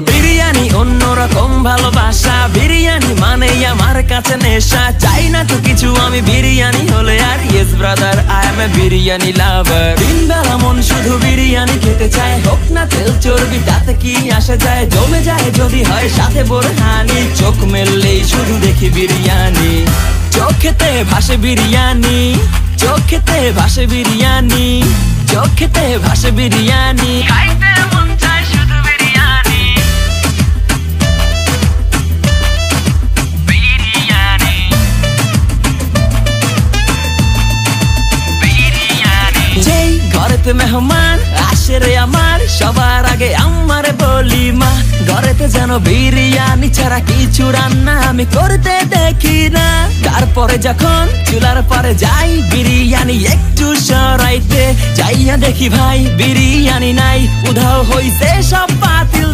বিরিয়ানি অন্যরকম ভালোবাসা, বিরিয়ানি মানে আমার কাছে নেশা। চাই না তো কিছু আমি বিরিয়ানি হলে আর, yes brother I M A biryani লাভার। দিন বেলা মন শুধু বিরিয়ানি খেতে চায়, হোক না তেল চর্বি তাতে কি আসে যায়। জমে যায় যদি হয় সাথে বোরহানি, চোখ মেললেই শুধু দেখি বিরিয়ানি। চোখেতে ভাসে বিরিয়ানি, চোখেতে ভাসে বিরিয়ানি, চোখেতে ভাসে বিরিয়ানি। খাইতে মন চায় শুধু বিরিয়ানি, বিরিয়ানি, বিরিয়ানি। যেই ঘরেতে মেহমান আসে রে আমার, সবার আগে আমারে বলি মা। ঘরেতে যেন বিরিয়ানি ছাড়া কিছু রান্না আমি করতে দেখি না। তারপরে যখন চুলার পরে যাই বিরিয়ানি একটু সরাইতে, যাইয়া দেখি ভাই বিরিয়ানি নাই, উধাও হইছে সব বাতিল।